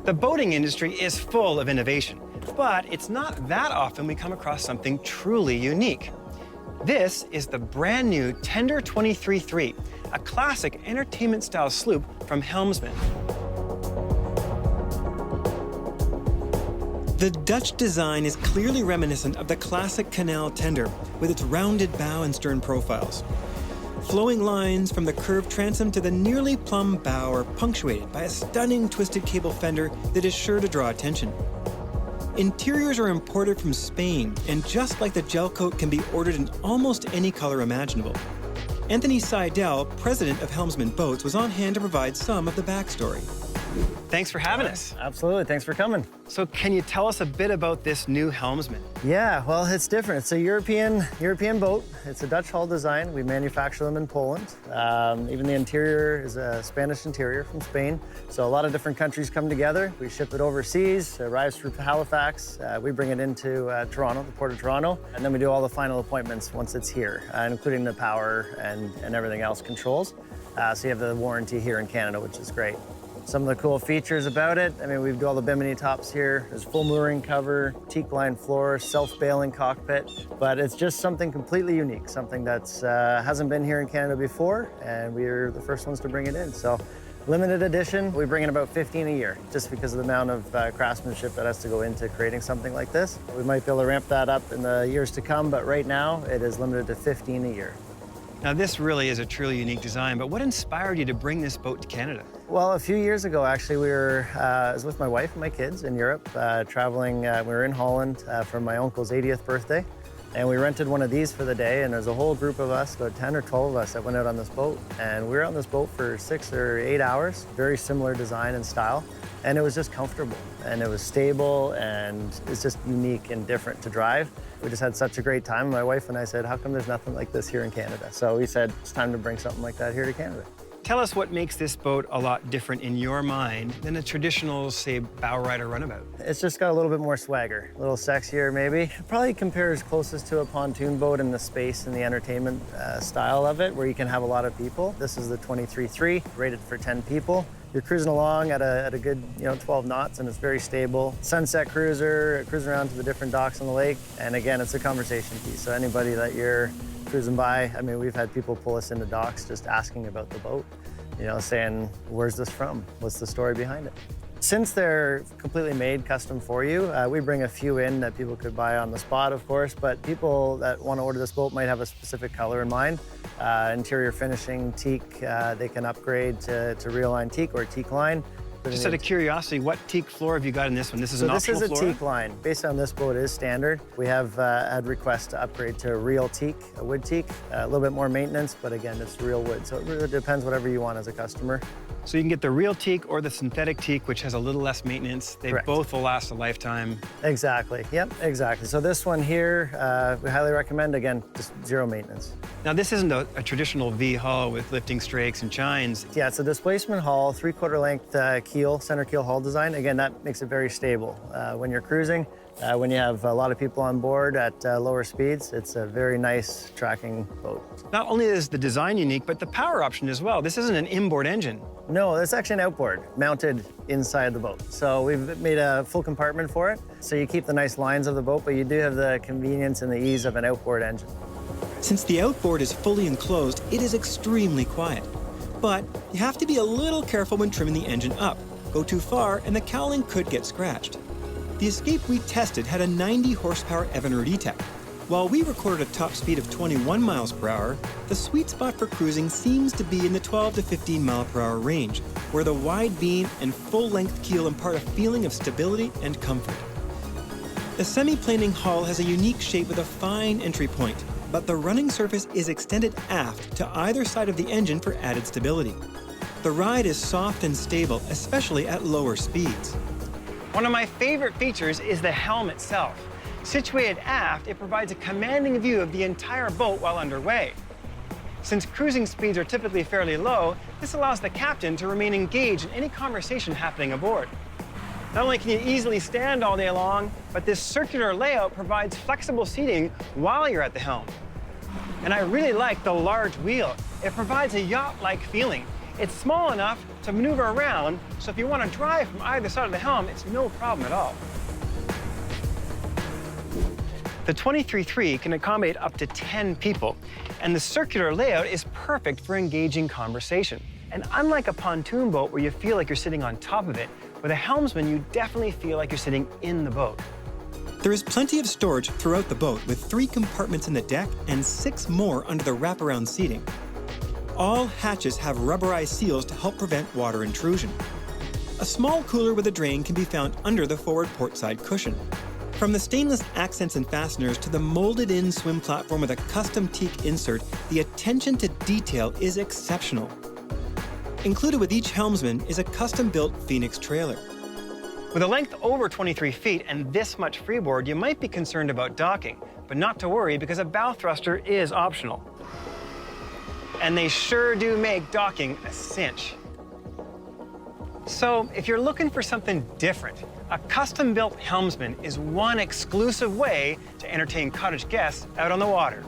The boating industry is full of innovation, but it's not that often we come across something truly unique. This is the brand new Tender 23-3, a classic entertainment-style sloop from Helmsman. The Dutch design is clearly reminiscent of the classic canal tender, with its rounded bow and stern profiles. Flowing lines from the curved transom to the nearly plumb bow are punctuated by a stunning twisted cable fender that is sure to draw attention. Interiors are imported from Spain, and just like the gelcoat, can be ordered in almost any color imaginable. Anthony Seidel, president of Helmsman Boats, was on hand to provide some of the backstory. Thanks for having us. Absolutely, thanks for coming. So can you tell us a bit about this new Helmsman? Yeah, well, it's different. It's a European boat. It's a Dutch hull design. We manufacture them in Poland. Even the interior is a Spanish interior from Spain. So a lot of different countries come together. We ship it overseas, it arrives through Halifax. We bring it into Toronto, the Port of Toronto, and then we do all the final appointments once it's here, including the power and everything else controls. So you have the warranty here in Canada, which is great. Some of the cool features about it, I mean, we do all the bimini tops here. There's full mooring cover, teak line floor, self-bailing cockpit, but it's just something completely unique, something that's hasn't been here in Canada before, and we're the first ones to bring it in. So limited edition, we bring in about 15 a year, just because of the amount of craftsmanship that has to go into creating something like this. We might be able to ramp that up in the years to come, but right now it is limited to 15 a year. Now, this really is a truly unique design, but what inspired you to bring this boat to Canada? Well, a few years ago, actually, I was with my wife and my kids in Europe, traveling. We were in Holland for my uncle's 80th birthday, and we rented one of these for the day, and there's a whole group of us, about 10 or 12 of us, that went out on this boat. And we were on this boat for 6 or 8 hours, very similar design and style, and it was just comfortable, and it was stable, and it's just unique and different to drive. We just had such a great time. My wife and I said, how come there's nothing like this here in Canada? So we said, it's time to bring something like that here to Canada. Tell us what makes this boat a lot different in your mind than a traditional, say, bow rider runabout. It's just got a little bit more swagger, a little sexier maybe. It probably compares closest to a pontoon boat in the space and the entertainment style of it, where you can have a lot of people. This is the 23-3, rated for 10 people. You're cruising along at a good 12 knots, and it's very stable. Sunset cruiser, cruising around to the different docks on the lake. And again, it's a conversation piece. So anybody that you're cruising by, I mean, we've had people pull us into docks just asking about the boat, saying, where's this from? What's the story behind it? Since they're completely made custom for you, we bring a few in that people could buy on the spot, of course, but people that want to order this boat might have a specific color in mind. Interior finishing, teak, they can upgrade to real line teak or teak line. Just out of curiosity, what teak floor have you got in this one? This is an optional floor? This is a teak line. Based on this boat, it is standard. We have had requests to upgrade to real teak, a wood teak. A little bit more maintenance, but again, it's real wood. So it really depends whatever you want as a customer. So you can get the real teak or the synthetic teak, which has a little less maintenance. They Correct. both will last a lifetime. Exactly, yep, exactly. So this one here, we highly recommend, again, just zero maintenance. Now, this isn't a traditional V hull with lifting strakes and chines. Yeah, it's a displacement hull, 3/4 length keel, center keel hull design. Again, that makes it very stable. When you're cruising, when you have a lot of people on board at lower speeds, it's a very nice tracking boat. Not only is the design unique, but the power option as well. This isn't an inboard engine. No, it's actually an outboard mounted inside the boat. So we've made a full compartment for it. So you keep the nice lines of the boat, but you do have the convenience and the ease of an outboard engine. Since the outboard is fully enclosed, it is extremely quiet. But you have to be a little careful when trimming the engine up. Go too far and the cowling could get scratched. The Escape we tested had a 90 horsepower Evinrude E-Tech. While we recorded a top speed of 21 miles per hour, the sweet spot for cruising seems to be in the 12 to 15 mile per hour range, where the wide beam and full-length keel impart a feeling of stability and comfort. The semi-planing hull has a unique shape with a fine entry point, but the running surface is extended aft to either side of the engine for added stability. The ride is soft and stable, especially at lower speeds. One of my favorite features is the helm itself. Situated aft, it provides a commanding view of the entire boat while underway. Since cruising speeds are typically fairly low, this allows the captain to remain engaged in any conversation happening aboard. Not only can you easily stand all day long, but this circular layout provides flexible seating while you're at the helm. And I really like the large wheel. It provides a yacht-like feeling. It's small enough to maneuver around, so if you want to drive from either side of the helm, it's no problem at all. The 23.3 can accommodate up to 10 people, and the circular layout is perfect for engaging conversation. And unlike a pontoon boat where you feel like you're sitting on top of it, with a Helmsman, you definitely feel like you're sitting in the boat. There is plenty of storage throughout the boat, with 3 compartments in the deck and 6 more under the wraparound seating. All hatches have rubberized seals to help prevent water intrusion. A small cooler with a drain can be found under the forward portside cushion. From the stainless accents and fasteners to the molded-in swim platform with a custom teak insert, the attention to detail is exceptional. Included with each Helmsman is a custom-built Phoenix trailer. With a length over 23 feet and this much freeboard, you might be concerned about docking, but not to worry because a bow thruster is optional. And they sure do make docking a cinch. So if you're looking for something different, a custom-built Helmsman is one exclusive way to entertain cottage guests out on the water.